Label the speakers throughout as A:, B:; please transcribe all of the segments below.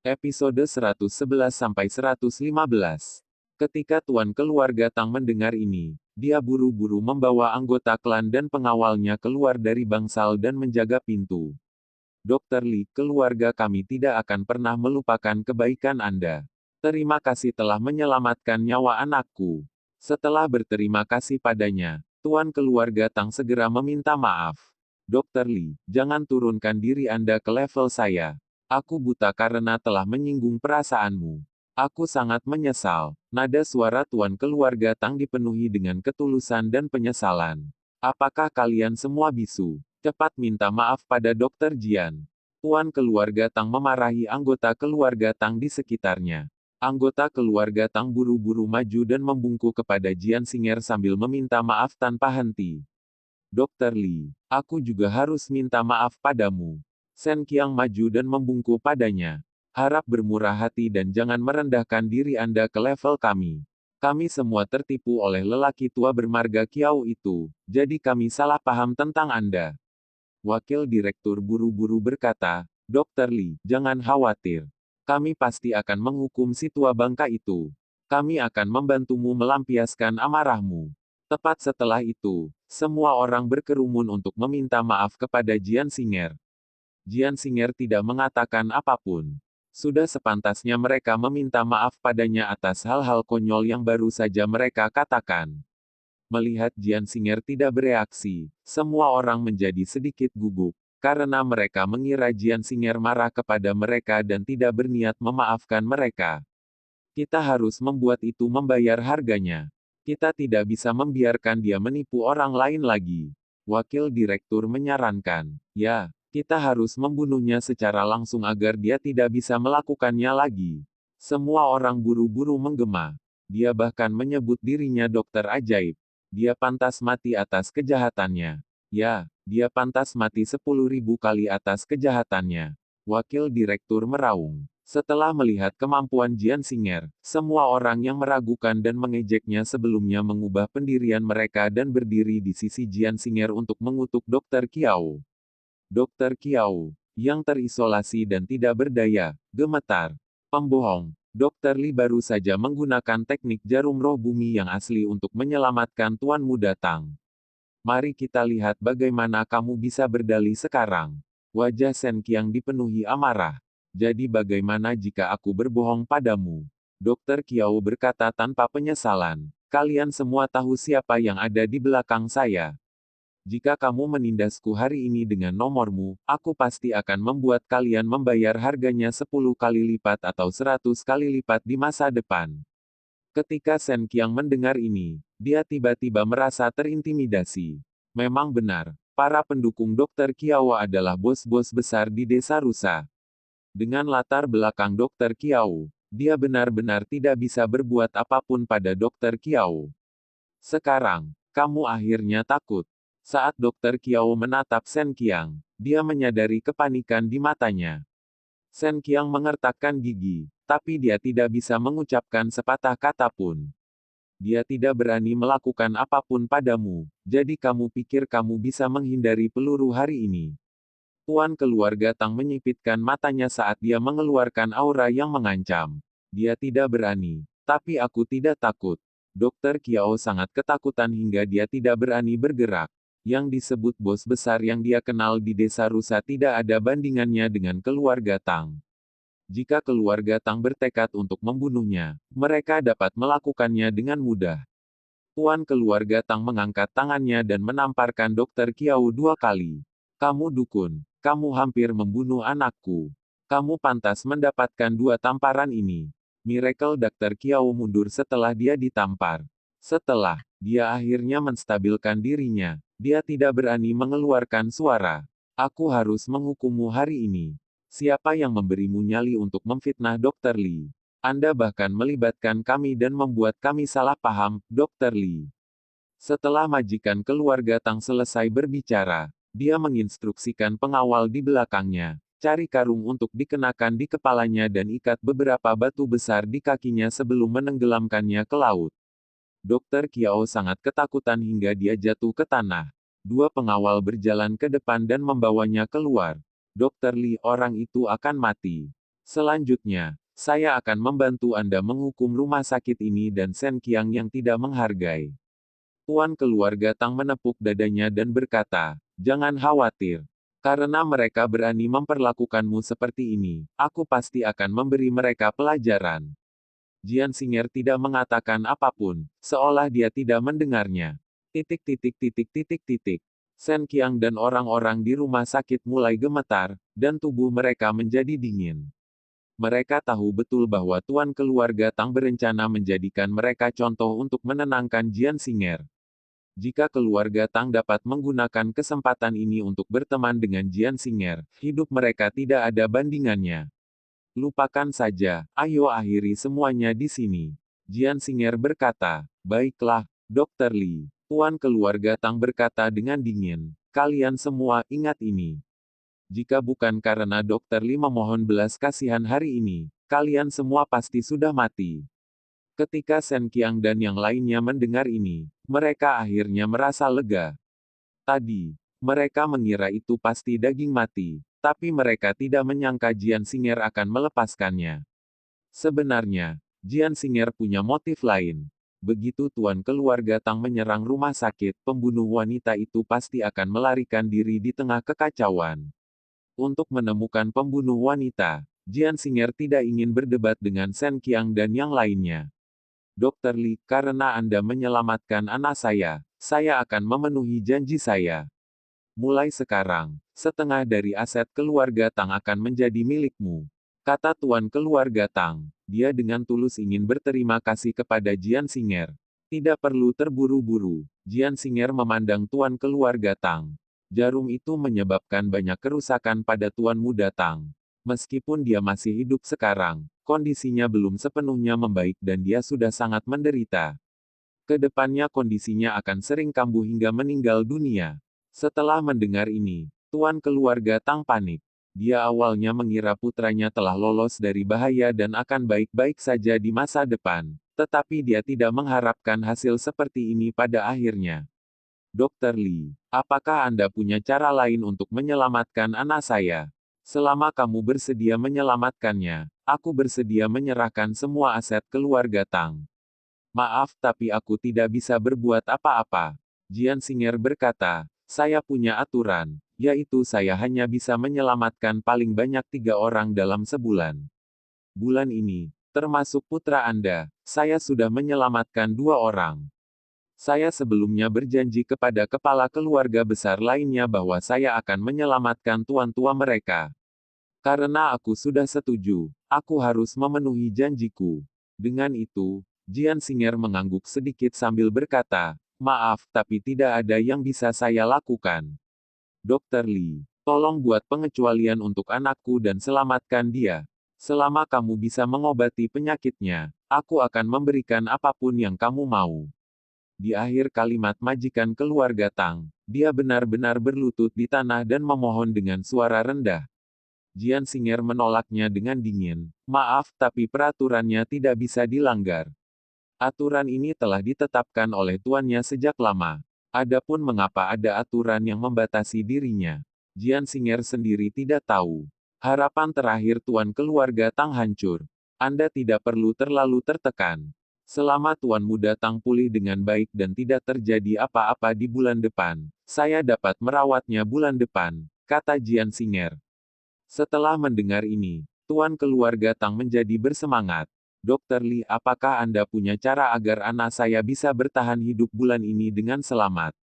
A: Episode 111-115. Ketika tuan keluarga Tang mendengar ini, dia buru-buru membawa anggota klan dan pengawalnya keluar dari bangsal dan menjaga pintu. Dokter Li, keluarga kami tidak akan pernah melupakan kebaikan Anda. Terima kasih telah menyelamatkan nyawa anakku. Setelah berterima kasih padanya, tuan keluarga Tang segera meminta maaf. Dokter Li, jangan turunkan diri Anda ke level saya. Aku buta karena telah menyinggung perasaanmu. Aku sangat menyesal. Nada suara tuan keluarga Tang dipenuhi dengan ketulusan dan penyesalan. Apakah kalian semua bisu? Cepat minta maaf pada Dokter Jian. Tuan keluarga Tang memarahi anggota keluarga Tang di sekitarnya. Anggota keluarga Tang buru-buru maju dan membungkuk kepada Jian Singer sambil meminta maaf tanpa henti. Dokter Li, aku juga harus minta maaf padamu. Shen Qiang maju dan membungkuk padanya. Harap bermurah hati dan jangan merendahkan diri Anda ke level kami. Kami semua tertipu oleh lelaki tua bermarga Kiao itu, jadi kami salah paham tentang Anda. Wakil Direktur buru-buru berkata, Dokter Li, jangan khawatir. Kami pasti akan menghukum si tua bangka itu. Kami akan membantumu melampiaskan amarahmu. Tepat setelah itu, semua orang berkerumun untuk meminta maaf kepada Jian Singer. Jian Singer tidak mengatakan apapun. Sudah sepantasnya mereka meminta maaf padanya atas hal-hal konyol yang baru saja mereka katakan. Melihat Jian Singer tidak bereaksi, semua orang menjadi sedikit gugup, karena mereka mengira Jian Singer marah kepada mereka dan tidak berniat memaafkan mereka. Kita harus membuat itu membayar harganya. Kita tidak bisa membiarkan dia menipu orang lain lagi. Wakil Direktur menyarankan, ya, kita harus membunuhnya secara langsung agar dia tidak bisa melakukannya lagi. Semua orang buru-buru menggema. Dia bahkan menyebut dirinya dokter ajaib. Dia pantas mati atas kejahatannya. Ya, dia pantas mati 10.000 kali atas kejahatannya. Wakil Direktur meraung. Setelah melihat kemampuan Jian Singer, semua orang yang meragukan dan mengejeknya sebelumnya mengubah pendirian mereka dan berdiri di sisi Jian Singer untuk mengutuk Dokter Kiao. Dokter Kiao, yang terisolasi dan tidak berdaya, gemetar. Pembohong. Dokter Li baru saja menggunakan teknik jarum roh bumi yang asli untuk menyelamatkan Tuan Muda Tang. Mari kita lihat bagaimana kamu bisa berdalih sekarang. Wajah Shen Qiang dipenuhi amarah. Jadi bagaimana jika aku berbohong padamu? Dokter Kiao berkata tanpa penyesalan. Kalian semua tahu siapa yang ada di belakang saya. Jika kamu menindasku hari ini dengan nomormu, aku pasti akan membuat kalian membayar harganya 10 kali lipat atau 100 kali lipat di masa depan. Ketika Shen Qiang mendengar ini, dia tiba-tiba merasa terintimidasi. Memang benar, para pendukung Dokter Kiao adalah bos-bos besar di desa rusa. Dengan latar belakang Dokter Kiao, dia benar-benar tidak bisa berbuat apapun pada Dokter Kiao. Sekarang, kamu akhirnya takut. Saat Dokter Kiao menatap Shen Qiang, dia menyadari kepanikan di matanya. Shen Qiang mengertakkan gigi, tapi dia tidak bisa mengucapkan sepatah kata pun. Dia tidak berani melakukan apapun padamu, jadi kamu pikir kamu bisa menghindari peluru hari ini. Tuan keluarga Tang menyipitkan matanya saat dia mengeluarkan aura yang mengancam. Dia tidak berani, tapi aku tidak takut. Dokter Kiao sangat ketakutan hingga dia tidak berani bergerak. Yang disebut bos besar yang dia kenal di desa rusa tidak ada bandingannya dengan keluarga Tang. Jika keluarga Tang bertekad untuk membunuhnya, mereka dapat melakukannya dengan mudah. Tuan keluarga Tang mengangkat tangannya dan menamparkan Dokter Kiao 2 kali. Kamu dukun, kamu hampir membunuh anakku. Kamu pantas mendapatkan 2 tamparan ini. Miracle Dokter Kiao mundur setelah dia ditampar. Setelah dia akhirnya menstabilkan dirinya, dia tidak berani mengeluarkan suara. Aku harus menghukummu hari ini. Siapa yang memberimu nyali untuk memfitnah Dokter Li? Anda bahkan melibatkan kami dan membuat kami salah paham, Dokter Li. Setelah majikan keluarga Tang selesai berbicara, dia menginstruksikan pengawal di belakangnya, cari karung untuk dikenakan di kepalanya dan ikat beberapa batu besar di kakinya sebelum menenggelamkannya ke laut. Dokter Kiao sangat ketakutan hingga dia jatuh ke tanah. 2 pengawal berjalan ke depan dan membawanya keluar. Dokter Li, orang itu akan mati. Selanjutnya, saya akan membantu Anda menghukum rumah sakit ini dan Shen Qiang yang tidak menghargai. Tuan keluarga Tang menepuk dadanya dan berkata, "Jangan khawatir. Karena mereka berani memperlakukanmu seperti ini, aku pasti akan memberi mereka pelajaran." Jian Xinger tidak mengatakan apapun, seolah dia tidak mendengarnya. Titik titik titik titik titik. Shen Qiang dan orang-orang di rumah sakit mulai gemetar, dan tubuh mereka menjadi dingin. Mereka tahu betul bahwa tuan keluarga Tang berencana menjadikan mereka contoh untuk menenangkan Jian Xinger. Jika keluarga Tang dapat menggunakan kesempatan ini untuk berteman dengan Jian Xinger, hidup mereka tidak ada bandingannya. Lupakan saja, ayo akhiri semuanya di sini. Jian Xinger berkata, "Baiklah, Dr. Li." Tuan keluarga Tang berkata dengan dingin, "Kalian semua ingat ini. Jika bukan karena Dr. Li memohon belas kasihan hari ini, kalian semua pasti sudah mati." Ketika Shen Qiang dan yang lainnya mendengar ini, mereka akhirnya merasa lega. Tadi, mereka mengira itu pasti daging mati, tapi mereka tidak menyangka Jian Xinger akan melepaskannya. Sebenarnya, Jian Xinger punya motif lain. Begitu tuan keluarga Tang menyerang rumah sakit, pembunuh wanita itu pasti akan melarikan diri di tengah kekacauan. Untuk menemukan pembunuh wanita, Jian Xinger tidak ingin berdebat dengan Shen Qiang dan yang lainnya. Dr. Li, karena Anda menyelamatkan anak saya akan memenuhi janji saya. Mulai sekarang, setengah dari aset keluarga Tang akan menjadi milikmu. Kata tuan keluarga Tang, dia dengan tulus ingin berterima kasih kepada Jian Xinger. Tidak perlu terburu-buru, Jian Xinger memandang tuan keluarga Tang. Jarum itu menyebabkan banyak kerusakan pada tuan muda Tang. Meskipun dia masih hidup sekarang, kondisinya belum sepenuhnya membaik dan dia sudah sangat menderita. Kedepannya kondisinya akan sering kambuh hingga meninggal dunia. Setelah mendengar ini, tuan keluarga Tang panik. Dia awalnya mengira putranya telah lolos dari bahaya dan akan baik-baik saja di masa depan. Tetapi dia tidak mengharapkan hasil seperti ini pada akhirnya. Dr. Li, apakah Anda punya cara lain untuk menyelamatkan anak saya? Selama kamu bersedia menyelamatkannya, aku bersedia menyerahkan semua aset keluarga Tang. Maaf tapi aku tidak bisa berbuat apa-apa. Jian Xinger berkata, saya punya aturan, yaitu saya hanya bisa menyelamatkan paling banyak 3 orang dalam sebulan. Bulan ini, termasuk putra Anda, saya sudah menyelamatkan 2 orang. Saya sebelumnya berjanji kepada kepala keluarga besar lainnya bahwa saya akan menyelamatkan tuan tua mereka. Karena aku sudah setuju, aku harus memenuhi janjiku. Dengan itu, Jian Xinger mengangguk sedikit sambil berkata, maaf tapi tidak ada yang bisa saya lakukan. Dr. Li, tolong buat pengecualian untuk anakku dan selamatkan dia. Selama kamu bisa mengobati penyakitnya, aku akan memberikan apapun yang kamu mau. Di akhir kalimat majikan keluarga Tang, dia benar-benar berlutut di tanah dan memohon dengan suara rendah. Jian Xinger menolaknya dengan dingin. Maaf tapi peraturannya tidak bisa dilanggar. Aturan ini telah ditetapkan oleh tuannya sejak lama. Adapun mengapa ada aturan yang membatasi dirinya, Jian Xinger sendiri tidak tahu. Harapan terakhir tuan keluarga Tang hancur. Anda tidak perlu terlalu tertekan. Selama tuan muda Tang pulih dengan baik dan tidak terjadi apa-apa di bulan depan, saya dapat merawatnya bulan depan, kata Jian Xinger. Setelah mendengar ini, tuan keluarga Tang menjadi bersemangat. Dr. Li, apakah Anda punya cara agar anak saya bisa bertahan hidup bulan ini dengan selamat?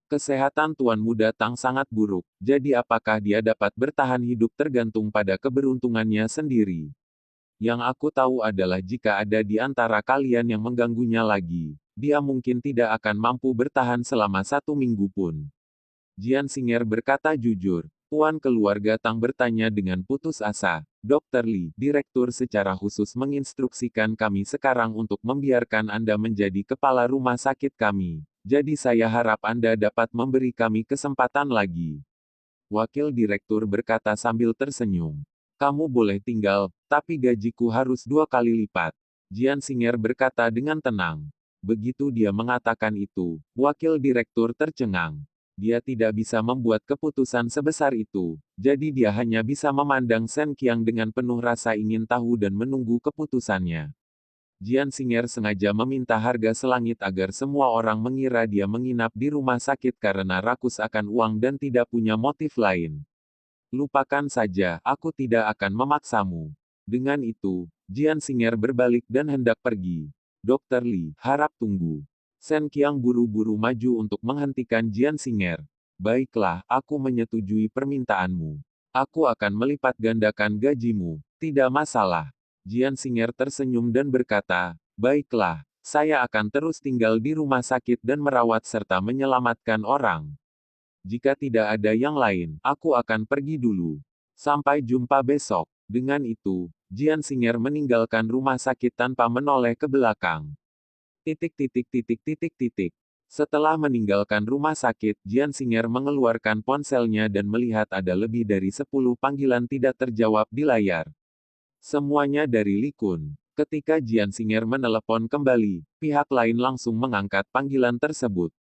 A: Kesehatan tuan muda Tang sangat buruk, jadi apakah dia dapat bertahan hidup tergantung pada keberuntungannya sendiri. Yang aku tahu adalah jika ada di antara kalian yang mengganggunya lagi, dia mungkin tidak akan mampu bertahan selama 1 minggu pun. Jian Xinger berkata jujur. Tuan keluarga Tang bertanya dengan putus asa. Dr. Li, direktur secara khusus menginstruksikan kami sekarang untuk membiarkan Anda menjadi kepala rumah sakit kami. Jadi saya harap Anda dapat memberi kami kesempatan lagi. Wakil direktur berkata sambil tersenyum. Kamu boleh tinggal, tapi gajiku harus 2 kali lipat. Jian Xinger berkata dengan tenang. Begitu dia mengatakan itu, wakil direktur tercengang. Dia tidak bisa membuat keputusan sebesar itu, jadi dia hanya bisa memandang Shen Qiang dengan penuh rasa ingin tahu dan menunggu keputusannya. Jian Xing'er sengaja meminta harga selangit agar semua orang mengira dia menginap di rumah sakit karena rakus akan uang dan tidak punya motif lain. Lupakan saja, aku tidak akan memaksamu. Dengan itu, Jian Xing'er berbalik dan hendak pergi. Dokter Li, harap tunggu. Shen Qiang buru-buru maju untuk menghentikan Jian Xing'er. Baiklah, aku menyetujui permintaanmu. Aku akan melipat gandakan gajimu, tidak masalah. Jian Xing'er tersenyum dan berkata, baiklah, saya akan terus tinggal di rumah sakit dan merawat serta menyelamatkan orang. Jika tidak ada yang lain, aku akan pergi dulu. Sampai jumpa besok. Dengan itu, Jian Xing'er meninggalkan rumah sakit tanpa menoleh ke belakang. Setelah meninggalkan rumah sakit, Jian Xing'er mengeluarkan ponselnya dan melihat ada lebih dari 10 panggilan tidak terjawab di layar. Semuanya dari Li Kun. Ketika Jian Xing'er menelepon kembali, pihak lain langsung mengangkat panggilan tersebut.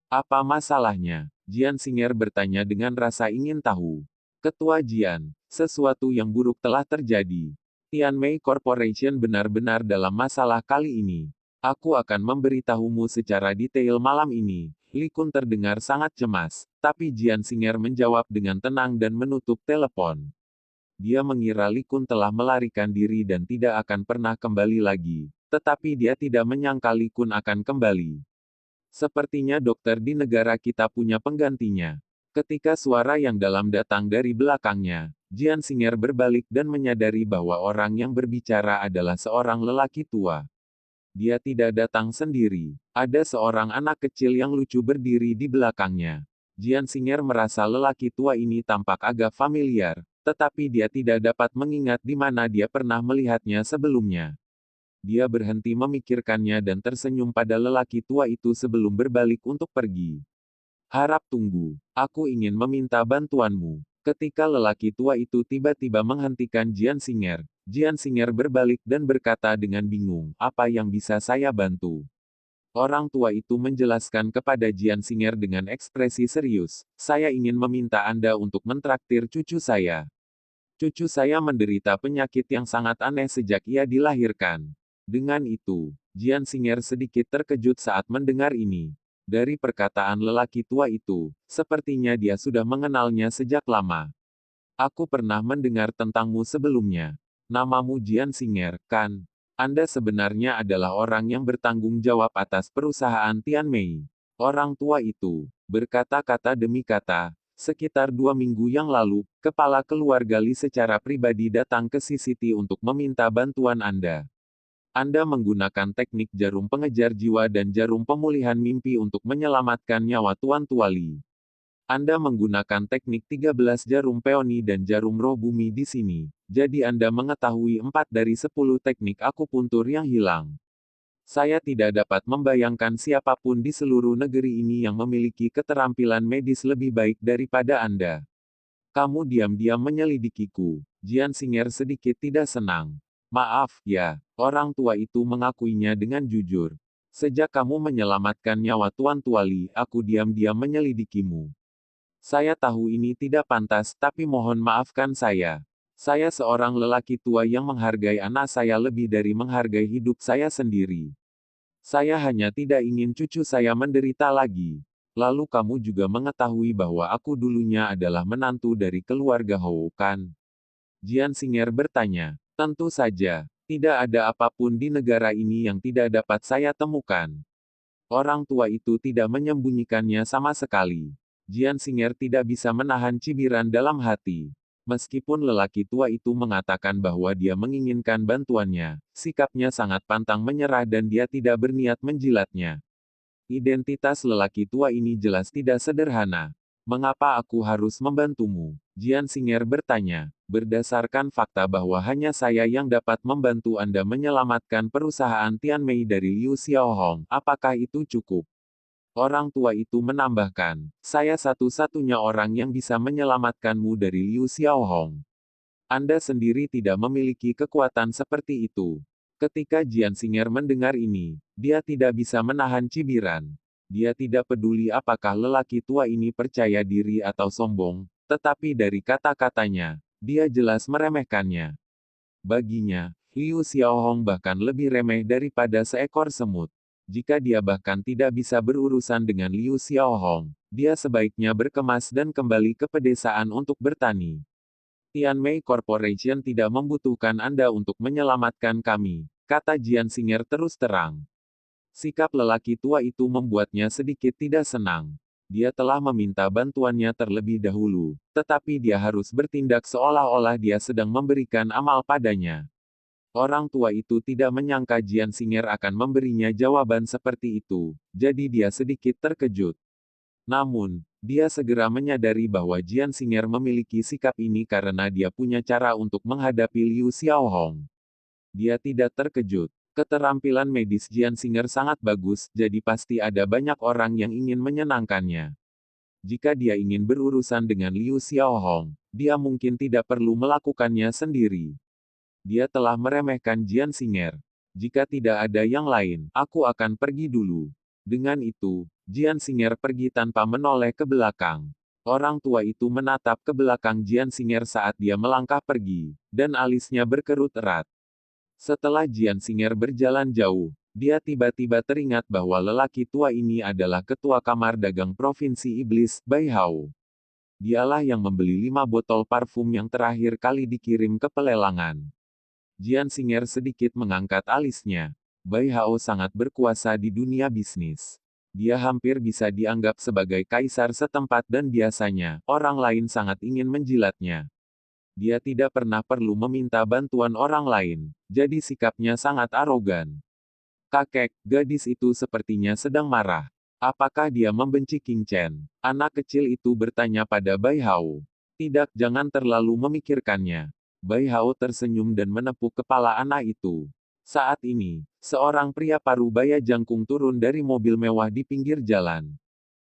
A: Apa masalahnya? Jian Xing'er bertanya dengan rasa ingin tahu. Ketua Jian, sesuatu yang buruk telah terjadi. Tianmei Corporation benar-benar dalam masalah kali ini. Aku akan memberitahumu secara detail malam ini. Li Kun terdengar sangat cemas, tapi Jian Xing'er menjawab dengan tenang dan menutup telepon. Dia mengira Li Kun telah melarikan diri dan tidak akan pernah kembali lagi, tetapi dia tidak menyangka Li Kun akan kembali. Sepertinya dokter di negara kita punya penggantinya. Ketika suara yang dalam datang dari belakangnya, Jian Xing'er berbalik dan menyadari bahwa orang yang berbicara adalah seorang lelaki tua. Dia tidak datang sendiri. Ada seorang anak kecil yang lucu berdiri di belakangnya. Jian Xing'er merasa lelaki tua ini tampak agak familiar, tetapi dia tidak dapat mengingat di mana dia pernah melihatnya sebelumnya. Dia berhenti memikirkannya dan tersenyum pada lelaki tua itu sebelum berbalik untuk pergi. Harap tunggu, aku ingin meminta bantuanmu. Ketika lelaki tua itu tiba-tiba menghentikan Jian Xing'er berbalik dan berkata dengan bingung, apa yang bisa saya bantu? Orang tua itu menjelaskan kepada Jian Xing'er dengan ekspresi serius, saya ingin meminta Anda untuk mentraktir cucu saya. Cucu saya menderita penyakit yang sangat aneh sejak ia dilahirkan. Dengan itu, Jian Xing'er sedikit terkejut saat mendengar ini. Dari perkataan lelaki tua itu, sepertinya dia sudah mengenalnya sejak lama. Aku pernah mendengar tentangmu sebelumnya. Namamu Jian Xing'er, kan? Anda sebenarnya adalah orang yang bertanggung jawab atas perusahaan Tianmei. Orang tua itu berkata-kata demi kata. Sekitar 2 minggu yang lalu, kepala keluarga Li secara pribadi datang ke CCT untuk meminta bantuan Anda. Anda menggunakan teknik jarum pengejar jiwa dan jarum pemulihan mimpi untuk menyelamatkan nyawa Tuan Tua Li. Anda menggunakan teknik 13 jarum peoni dan jarum roh bumi di sini. Jadi Anda mengetahui 4 dari 10 teknik akupuntur yang hilang. Saya tidak dapat membayangkan siapapun di seluruh negeri ini yang memiliki keterampilan medis lebih baik daripada Anda. Kamu diam-diam menyelidikiku. Jian Xing'er sedikit tidak senang. Maaf, ya, orang tua itu mengakuinya dengan jujur. Sejak kamu menyelamatkan nyawa Tuan Tua Li, aku diam-diam menyelidikimu. Saya tahu ini tidak pantas, tapi mohon maafkan saya. Saya seorang lelaki tua yang menghargai anak saya lebih dari menghargai hidup saya sendiri. Saya hanya tidak ingin cucu saya menderita lagi. Lalu kamu juga mengetahui bahwa aku dulunya adalah menantu dari keluarga Hou, kan? Jian Xing'er bertanya. Tentu saja, tidak ada apapun di negara ini yang tidak dapat saya temukan. Orang tua itu tidak menyembunyikannya sama sekali. Jian Xing'er tidak bisa menahan cibiran dalam hati. Meskipun lelaki tua itu mengatakan bahwa dia menginginkan bantuannya, sikapnya sangat pantang menyerah dan dia tidak berniat menjilatnya. Identitas lelaki tua ini jelas tidak sederhana. Mengapa aku harus membantumu? Jian Xing'er bertanya. Berdasarkan fakta bahwa hanya saya yang dapat membantu Anda menyelamatkan perusahaan Tianmei dari Liu Xiaohong, apakah itu cukup? Orang tua itu menambahkan, saya satu-satunya orang yang bisa menyelamatkanmu dari Liu Xiaohong. Anda sendiri tidak memiliki kekuatan seperti itu. Ketika Jian Xing'er mendengar ini, dia tidak bisa menahan cibiran. Dia tidak peduli apakah lelaki tua ini percaya diri atau sombong, tetapi dari kata-katanya, dia jelas meremehkannya. Baginya, Liu Xiaohong bahkan lebih remeh daripada seekor semut. Jika dia bahkan tidak bisa berurusan dengan Liu Xiaohong, dia sebaiknya berkemas dan kembali ke pedesaan untuk bertani. Tianmei Corporation tidak membutuhkan Anda untuk menyelamatkan kami, kata Jian Xing'er terus terang. Sikap lelaki tua itu membuatnya sedikit tidak senang. Dia telah meminta bantuannya terlebih dahulu, tetapi dia harus bertindak seolah-olah dia sedang memberikan amal padanya. Orang tua itu tidak menyangka Jian Xing'er akan memberinya jawaban seperti itu, jadi dia sedikit terkejut. Namun, dia segera menyadari bahwa Jian Xing'er memiliki sikap ini karena dia punya cara untuk menghadapi Liu Xiaohong. Dia tidak terkejut. Keterampilan medis Jian Xing'er sangat bagus, jadi pasti ada banyak orang yang ingin menyenangkannya. Jika dia ingin berurusan dengan Liu Xiaohong, dia mungkin tidak perlu melakukannya sendiri. Dia telah meremehkan Jian Xing'er. Jika tidak ada yang lain, aku akan pergi dulu. Dengan itu, Jian Xing'er pergi tanpa menoleh ke belakang. Orang tua itu menatap ke belakang Jian Xing'er saat dia melangkah pergi, dan alisnya berkerut erat. Setelah Jian Xing'er berjalan jauh, dia tiba-tiba teringat bahwa lelaki tua ini adalah ketua kamar dagang Provinsi Iblis, Bai Hao. Dialah yang membeli 5 botol parfum yang terakhir kali dikirim ke pelelangan. Jian Xing'er sedikit mengangkat alisnya. Bai Hao sangat berkuasa di dunia bisnis. Dia hampir bisa dianggap sebagai kaisar setempat dan biasanya, orang lain sangat ingin menjilatnya. Dia tidak pernah perlu meminta bantuan orang lain, jadi sikapnya sangat arogan. Kakek, gadis itu sepertinya sedang marah. Apakah dia membenci King Chen? Anak kecil itu bertanya pada Bai Hao. Tidak, jangan terlalu memikirkannya. Bai Hao tersenyum dan menepuk kepala anak itu. Saat ini, seorang pria parubaya jangkung turun dari mobil mewah di pinggir jalan.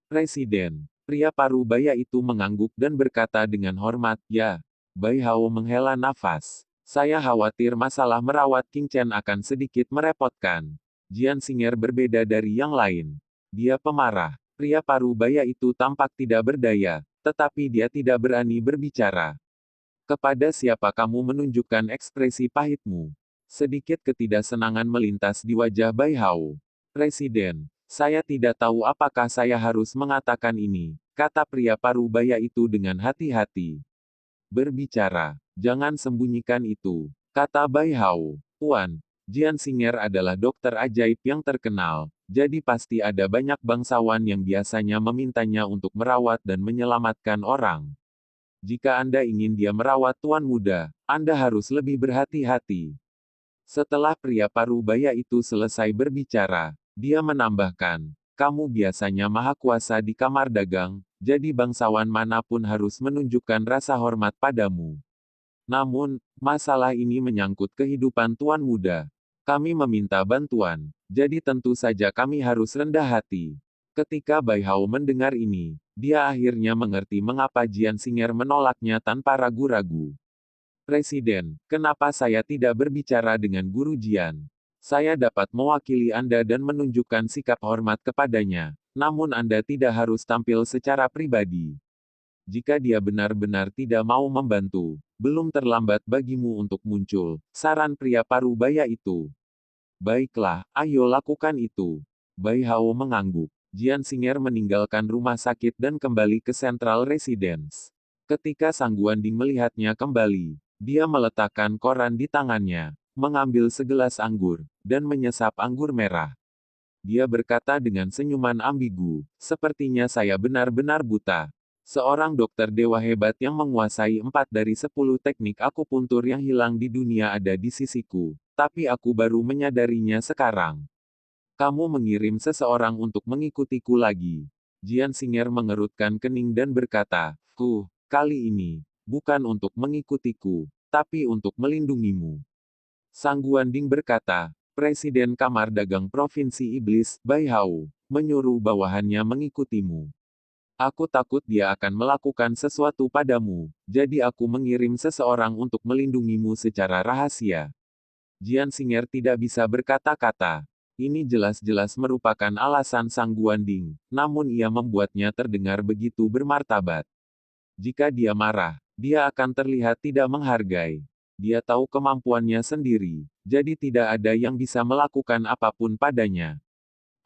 A: Presiden, pria parubaya itu mengangguk dan berkata dengan hormat, ya. Bai Hao menghela nafas. Saya khawatir masalah merawat King Chen akan sedikit merepotkan. Jian Xing'er berbeda dari yang lain. Dia pemarah. Pria parubaya itu tampak tidak berdaya, tetapi dia tidak berani berbicara. Kepada siapa kamu menunjukkan ekspresi pahitmu? Sedikit ketidaksenangan melintas di wajah Bai Hao. Presiden, saya tidak tahu apakah saya harus mengatakan ini, kata pria parubaya itu dengan hati-hati. Berbicara, jangan sembunyikan itu, kata Bai Hao. Tuan, Jian Xing'er adalah dokter ajaib yang terkenal, jadi pasti ada banyak bangsawan yang biasanya memintanya untuk merawat dan menyelamatkan orang. Jika Anda ingin dia merawat tuan muda, Anda harus lebih berhati-hati. Setelah pria parubaya itu selesai berbicara, dia menambahkan, kamu biasanya maha kuasa di kamar dagang, jadi bangsawan manapun harus menunjukkan rasa hormat padamu. Namun, masalah ini menyangkut kehidupan tuan muda. Kami meminta bantuan, jadi tentu saja kami harus rendah hati. Ketika Bai Hao mendengar ini, dia akhirnya mengerti mengapa Jian Xing'er menolaknya tanpa ragu-ragu. Presiden, kenapa saya tidak berbicara dengan Guru Jian? Saya dapat mewakili Anda dan menunjukkan sikap hormat kepadanya, namun Anda tidak harus tampil secara pribadi. Jika dia benar-benar tidak mau membantu, belum terlambat bagimu untuk muncul, saran pria parubaya itu. Baiklah, ayo lakukan itu. Bai Hao mengangguk. Jian Xing'er meninggalkan rumah sakit dan kembali ke Central Residence. Ketika Sang Guanding melihatnya kembali, dia meletakkan koran di tangannya, mengambil segelas anggur, dan menyesap anggur merah. Dia berkata dengan senyuman ambigu, sepertinya saya benar-benar buta. Seorang dokter dewa hebat yang menguasai 4 dari 10 teknik akupuntur yang hilang di dunia ada di sisiku, tapi aku baru menyadarinya sekarang. Kamu mengirim seseorang untuk mengikutiku lagi. Jian Xing'er mengerutkan kening dan berkata, kali ini, bukan untuk mengikutiku, tapi untuk melindungimu. Sang Guanding berkata, Presiden Kamar Dagang Provinsi Iblis, Bai Hao, menyuruh bawahannya mengikutimu. Aku takut dia akan melakukan sesuatu padamu, jadi aku mengirim seseorang untuk melindungimu secara rahasia. Jian Xing'er tidak bisa berkata-kata. Ini jelas-jelas merupakan alasan Sang Guanding, namun ia membuatnya terdengar begitu bermartabat. Jika dia marah, dia akan terlihat tidak menghargai. Dia tahu kemampuannya sendiri, jadi tidak ada yang bisa melakukan apapun padanya.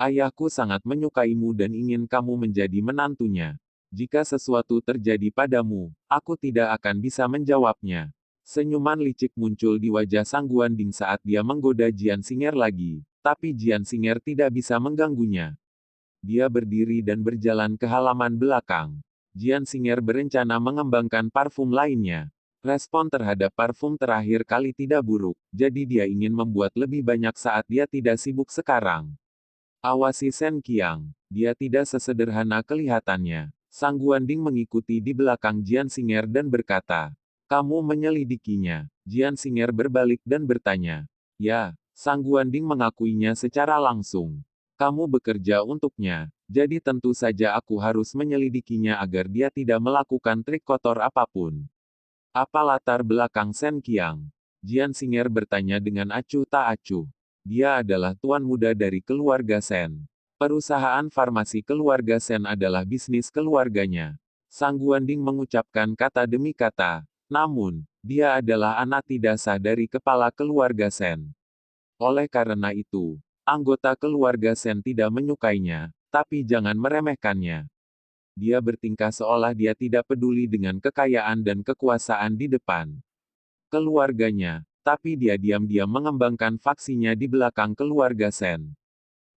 A: Ayahku sangat menyukaimu dan ingin kamu menjadi menantunya. Jika sesuatu terjadi padamu, aku tidak akan bisa menjawabnya. Senyuman licik muncul di wajah Sang Guanding saat dia menggoda Jian Singer lagi, tapi Jian Singer tidak bisa mengganggunya. Dia berdiri dan berjalan ke halaman belakang. Jian Singer berencana mengembangkan parfum lainnya. Respon terhadap parfum terakhir kali tidak buruk, jadi dia ingin membuat lebih banyak saat dia tidak sibuk sekarang. Awasi Shen Qiang. Dia tidak sesederhana kelihatannya. Sang Guanding mengikuti di belakang Jian Singer dan berkata, "Kamu menyelidikinya." Jian Singer berbalik dan bertanya, "Ya." Sang Guanding mengakuinya secara langsung. "Kamu bekerja untuknya, jadi tentu saja aku harus menyelidikinya agar dia tidak melakukan trik kotor apapun." Apa latar belakang Shen Qiang? Jian Singer bertanya dengan acuh tak acuh. Dia adalah tuan muda dari keluarga Shen. Perusahaan farmasi keluarga Shen adalah bisnis keluarganya. Sang Guanding mengucapkan kata demi kata. Namun, dia adalah anak tidak sah dari kepala keluarga Shen. Oleh karena itu, anggota keluarga Shen tidak menyukainya, tapi jangan meremehkannya. Dia bertingkah seolah dia tidak peduli dengan kekayaan dan kekuasaan di depan keluarganya, tapi dia diam-diam mengembangkan faksinya di belakang keluarga Shen.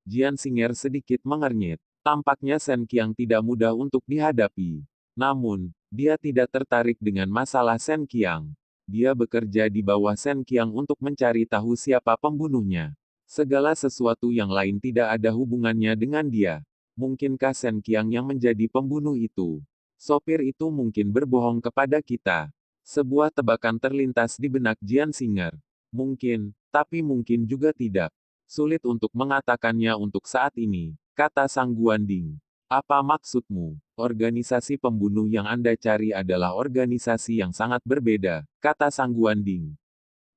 A: Jian Singer sedikit mengernyit. Tampaknya Shen Qiang tidak mudah untuk dihadapi. Namun, dia tidak tertarik dengan masalah Shen Qiang. Dia bekerja di bawah Shen Qiang untuk mencari tahu siapa pembunuhnya. Segala sesuatu yang lain tidak ada hubungannya dengan dia. Mungkinkah Shen Qiang yang menjadi pembunuh itu? Sopir itu mungkin berbohong kepada kita. Sebuah tebakan terlintas di benak Jian Singer. Mungkin, tapi mungkin juga tidak. Sulit untuk mengatakannya untuk saat ini, kata Sang Guanding. Apa maksudmu? Organisasi pembunuh yang Anda cari adalah organisasi yang sangat berbeda, kata Sang Guanding.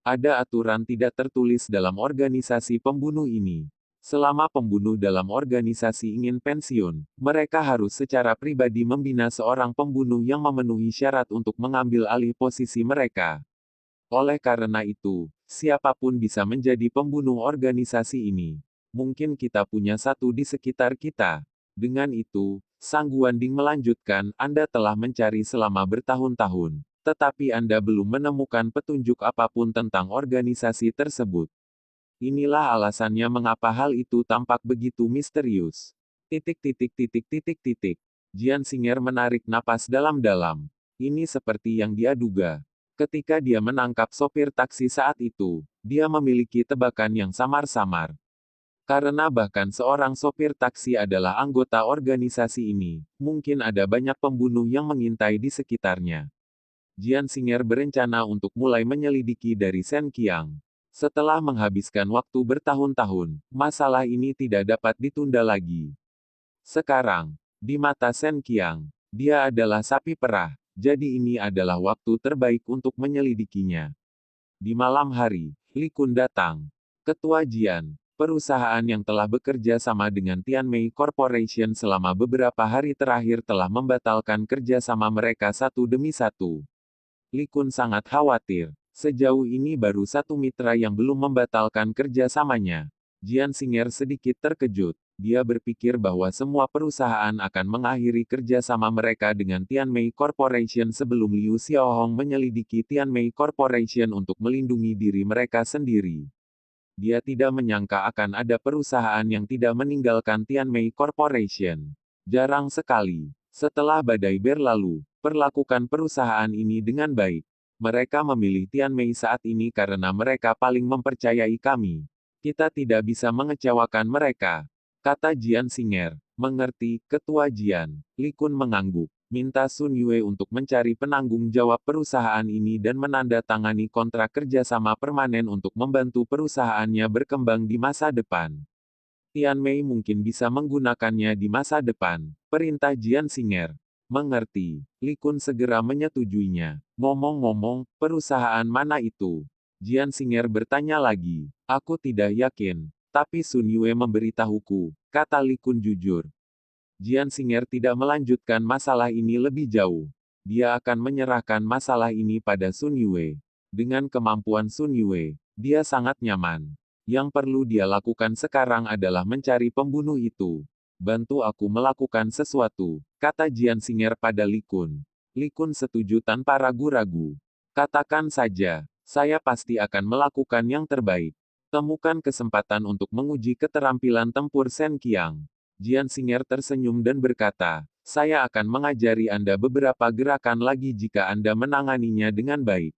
A: Ada aturan tidak tertulis dalam organisasi pembunuh ini. Selama pembunuh dalam organisasi ingin pensiun, mereka harus secara pribadi membina seorang pembunuh yang memenuhi syarat untuk mengambil alih posisi mereka. Oleh karena itu, siapapun bisa menjadi pembunuh organisasi ini. Mungkin kita punya satu di sekitar kita. Dengan itu, Sang Guanding melanjutkan, Anda telah mencari selama bertahun-tahun, tetapi Anda belum menemukan petunjuk apapun tentang organisasi tersebut. Inilah alasannya mengapa hal itu tampak begitu misterius. Titik titik titik titik titik. Jian Singer menarik napas dalam-dalam. Ini seperti yang dia duga. Ketika dia menangkap sopir taksi saat itu, dia memiliki tebakan yang samar-samar. Karena bahkan seorang sopir taksi adalah anggota organisasi ini, mungkin ada banyak pembunuh yang mengintai di sekitarnya. Jian Singer berencana untuk mulai menyelidiki dari Shen Qiang. Setelah menghabiskan waktu bertahun-tahun, masalah ini tidak dapat ditunda lagi. Sekarang, di mata Shen Qiang, dia adalah sapi perah, jadi ini adalah waktu terbaik untuk menyelidikinya. Di malam hari, Li Kun datang. Ketua Jian, perusahaan yang telah bekerja sama dengan Tianmei Corporation selama beberapa hari terakhir telah membatalkan kerjasama mereka satu demi satu. Li Kun sangat khawatir. Sejauh ini baru satu mitra yang belum membatalkan kerjasamanya. Jian Singer sedikit terkejut. Dia berpikir bahwa semua perusahaan akan mengakhiri kerjasama mereka dengan Tianmei Corporation sebelum Liu Xiaohong menyelidiki Tianmei Corporation untuk melindungi diri mereka sendiri. Dia tidak menyangka akan ada perusahaan yang tidak meninggalkan Tianmei Corporation. Jarang sekali. Setelah badai berlalu, perlakukan perusahaan ini dengan baik. Mereka memilih Tianmei saat ini karena mereka paling mempercayai kami. Kita tidak bisa mengecewakan mereka. Kata Jian Singer. Mengerti, Ketua Jian. Li Kun mengangguk. Minta Sun Yue untuk mencari penanggung jawab perusahaan ini dan menandatangani kontrak kerjasama permanen untuk membantu perusahaannya berkembang di masa depan. Tianmei mungkin bisa menggunakannya di masa depan. Perintah Jian Singer. Mengerti. Li Kun segera menyetujuinya. Ngomong-ngomong, perusahaan mana itu? Jian Singer bertanya lagi. Aku tidak yakin. Tapi Sun Yue memberitahuku, kata Li Kun jujur. Jian Xing'er tidak melanjutkan masalah ini lebih jauh. Dia akan menyerahkan masalah ini pada Sun Yue. Dengan kemampuan Sun Yue, dia sangat nyaman. Yang perlu dia lakukan sekarang adalah mencari pembunuh itu. Bantu aku melakukan sesuatu, kata Jian Xing'er pada Li Kun. Li Kun setuju tanpa ragu-ragu. Katakan saja, saya pasti akan melakukan yang terbaik. Temukan kesempatan untuk menguji keterampilan tempur Shen Qiang. Jian Xing'er tersenyum dan berkata, saya akan mengajari Anda beberapa gerakan lagi jika Anda menanganinya dengan baik.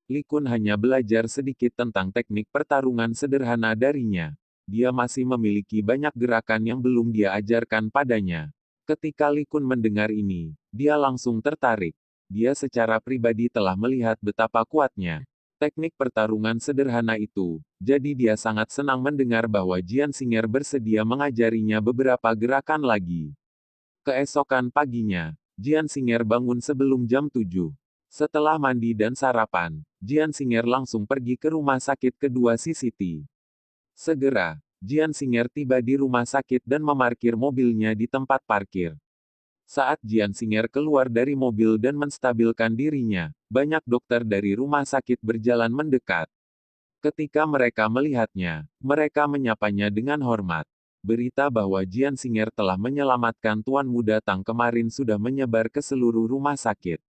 A: Li Kun hanya belajar sedikit tentang teknik pertarungan sederhana darinya. Dia masih memiliki banyak gerakan yang belum dia ajarkan padanya. Ketika Li Kun mendengar ini, dia langsung tertarik. Dia secara pribadi telah melihat betapa kuatnya teknik pertarungan sederhana itu, jadi dia sangat senang mendengar bahwa Jian Xing'er bersedia mengajarinya beberapa gerakan lagi. Keesokan paginya, Jian Xing'er bangun sebelum jam 7. Setelah mandi dan sarapan, Jian Xing'er langsung pergi ke rumah sakit kedua si Siti. Segera, Jian Xing'er tiba di rumah sakit dan memarkir mobilnya di tempat parkir. Saat Jian Xing'er keluar dari mobil dan menstabilkan dirinya, banyak dokter dari rumah sakit berjalan mendekat. Ketika mereka melihatnya, mereka menyapanya dengan hormat. Berita bahwa Jian Xing'er telah menyelamatkan Tuan Muda Tang kemarin sudah menyebar ke seluruh rumah sakit.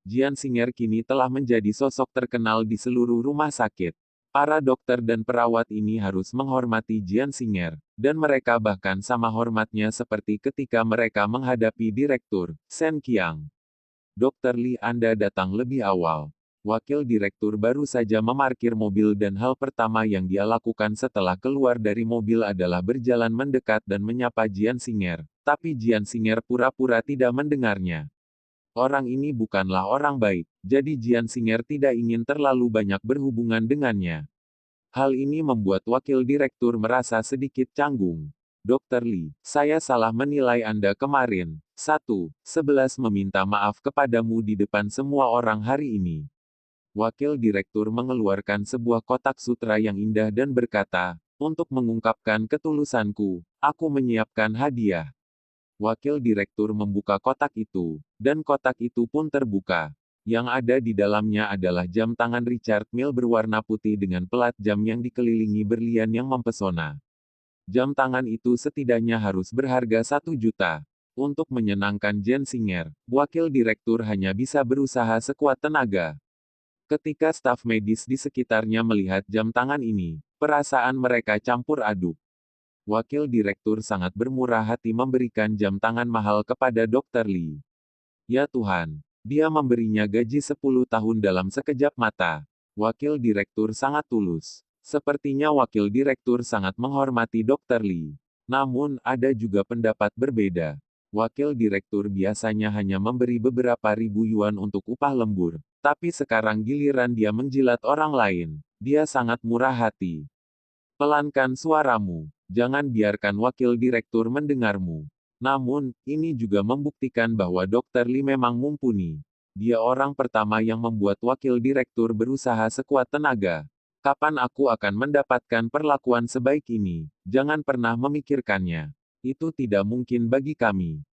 A: Jian Xing'er kini telah menjadi sosok terkenal di seluruh rumah sakit. Para dokter dan perawat ini harus menghormati Jian Xing'er, dan mereka bahkan sama hormatnya seperti ketika mereka menghadapi Direktur Shen Qiang. Dokter Li, Anda datang lebih awal. Wakil direktur baru saja memarkir mobil dan hal pertama yang dia lakukan setelah keluar dari mobil adalah berjalan mendekat dan menyapa Jian Xing'er, tapi Jian Xing'er pura-pura tidak mendengarnya. Orang ini bukanlah orang baik, jadi Jian Xing'er tidak ingin terlalu banyak berhubungan dengannya. Hal ini membuat wakil direktur merasa sedikit canggung. Dokter Li, saya salah menilai Anda kemarin. 1.11 meminta maaf kepadamu di depan semua orang hari ini. Wakil direktur mengeluarkan sebuah kotak sutra yang indah dan berkata, untuk mengungkapkan ketulusanku, aku menyiapkan hadiah. Wakil direktur membuka kotak itu, dan kotak itu pun terbuka. Yang ada di dalamnya adalah jam tangan Richard Mille berwarna putih dengan pelat jam yang dikelilingi berlian yang mempesona. Jam tangan itu setidaknya harus berharga 1 juta. Untuk menyenangkan Jian Xing'er, wakil direktur hanya bisa berusaha sekuat tenaga. Ketika staf medis di sekitarnya melihat jam tangan ini, perasaan mereka campur aduk. Wakil direktur sangat bermurah hati memberikan jam tangan mahal kepada Dokter Li. Ya Tuhan, dia memberinya gaji 10 tahun dalam sekejap mata. Wakil direktur sangat tulus. Sepertinya wakil direktur sangat menghormati Dokter Li. Namun, ada juga pendapat berbeda. Wakil direktur biasanya hanya memberi beberapa ribu yuan untuk upah lembur. Tapi sekarang giliran dia menjilat orang lain. Dia sangat murah hati. Pelankan suaramu. Jangan biarkan wakil direktur mendengarmu. Namun, ini juga membuktikan bahwa Dokter Li memang mumpuni. Dia orang pertama yang membuat wakil direktur berusaha sekuat tenaga. Kapan aku akan mendapatkan perlakuan sebaik ini? Jangan pernah memikirkannya. Itu tidak mungkin bagi kami.